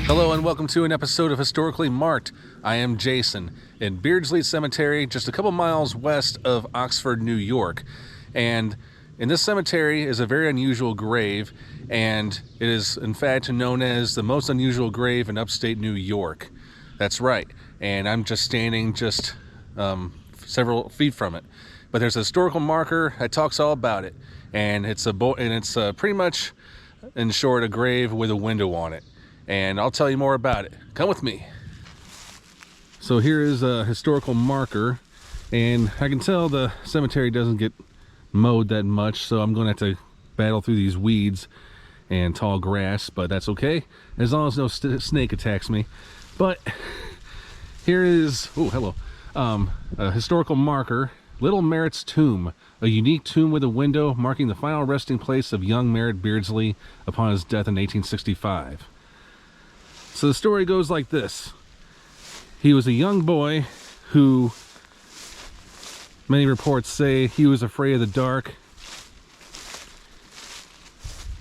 Hello and welcome to an episode of Historically Marked. I am Jason in Beardsley Cemetery, just a couple miles west of Oxford, New York. And in this cemetery is a very unusual grave, and it is in fact known as the most unusual grave in upstate New York. That's right, and I'm just standing several feet from it. But there's a historical marker that talks all about it, and it's pretty much, in short, a grave with a window on it. And I'll tell you more about it. Come with me. So here is a historical marker, and I can tell the cemetery doesn't get mowed that much, so I'm going to have to battle through these weeds and tall grass, but that's okay as long as no snake attacks me. But here is a historical marker, Little Merritt's tomb, a unique tomb with a window marking the final resting place of young Merrit Beardsley upon his death in 1865. So the story goes like this. He was a young boy who, many reports say, he was afraid of the dark,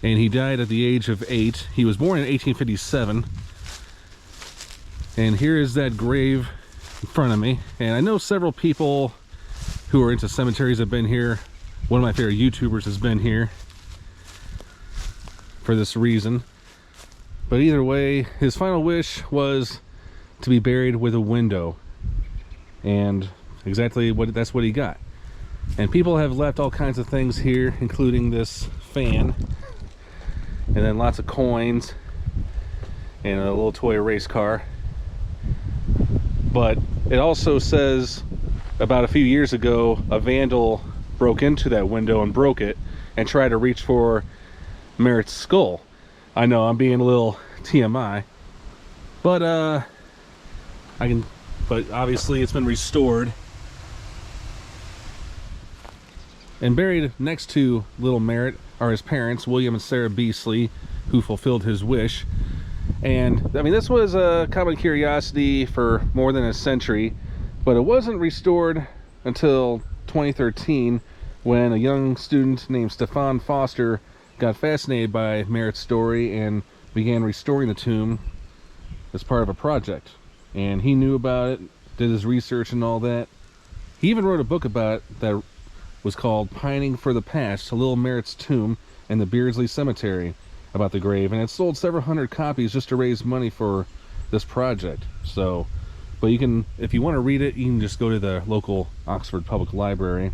and he died at the age of 8. He was born in 1857, and here is that grave in front of me. And I know several people who are into cemeteries have been here. One of my favorite YouTubers has been here for this reason. But either way, his final wish was to be buried with a window, and that's what he got. And people have left all kinds of things here, including this fan, and then lots of coins and a little toy race car. But it also says about a few years ago a vandal broke into that window and broke it and tried to reach for Merritt's skull. I know I'm being a little TMI, but obviously it's been restored. And buried next to little Merritt are his parents, William and Sarah Beardsley, who fulfilled his wish. And I mean, this was a common curiosity for more than a century, but it wasn't restored until 2013, when a young student named Stefan Foster got fascinated by Merritt's story and began restoring the tomb as part of a project. And he knew about it, did his research and all that. He even wrote a book about it that was called Pining for the Past, Little Merritt's Tomb in the Beardsley Cemetery, about the grave. And it sold several hundred copies just to raise money for this project. So, but you can, if you want to read it, you can just go to the local Oxford Public Library.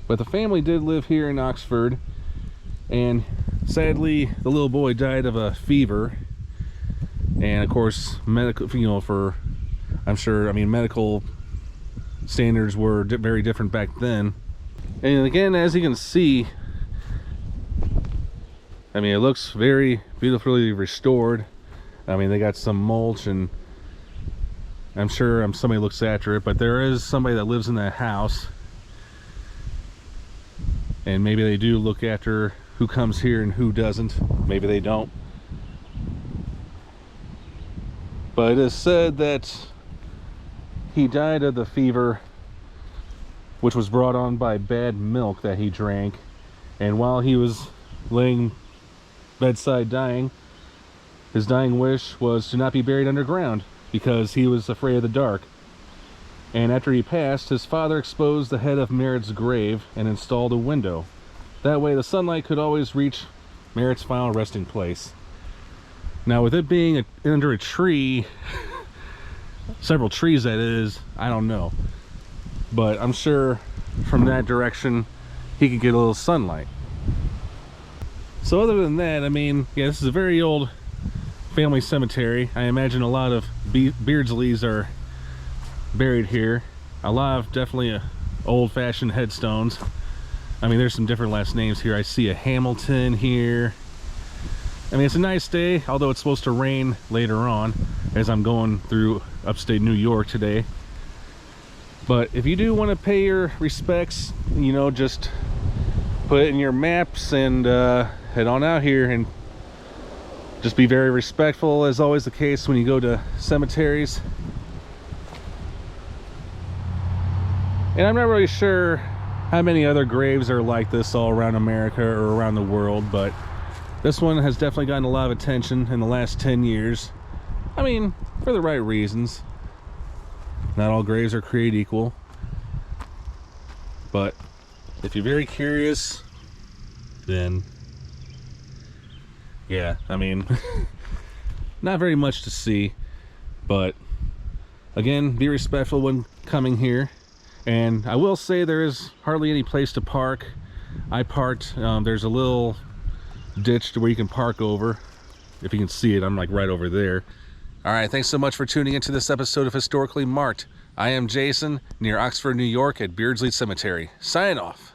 But the family did live here in Oxford, and sadly the little boy died of a fever. And of course, medical standards were very different back then. And again, as you can see, I mean, it looks very beautifully restored. I mean, they got some mulch, and I'm sure somebody looks after it, but there is somebody that lives in that house, and maybe they do look after who comes here and who doesn't. Maybe they don't. But it is said that he died of the fever, which was brought on by bad milk that he drank. And while he was laying bedside dying, his dying wish was to not be buried underground because he was afraid of the dark. And after he passed, his father exposed the head of Merritt's grave and installed a window. That way the sunlight could always reach Merritt's final resting place. Now, with it being under a tree, several trees that is, I don't know. But I'm sure from that direction he could get a little sunlight. So other than that, I mean, yeah, this is a very old family cemetery. I imagine a lot of Beardsleys are buried here. A lot of definitely old-fashioned headstones. I mean, there's some different last names here. I see a Hamilton here. I mean, it's a nice day, although it's supposed to rain later on as I'm going through upstate New York today. But if you do want to pay your respects, you know, just put it in your maps and head on out here, and just be very respectful, as always the case when you go to cemeteries. And I'm not really sure how many other graves are like this all around America or around the world, but this one has definitely gotten a lot of attention in the last 10 years. I mean, for the right reasons. Not all graves are created equal. But if you're very curious, then yeah, I mean, not very much to see. But again, be respectful when coming here. And I will say there is hardly any place to park. I parked, there's a little ditch where you can park over. If you can see it, I'm like right over there. All right, thanks so much for tuning into this episode of Historically Marked. I am Jason, near Oxford, New York at Beardsley Cemetery. Signing off.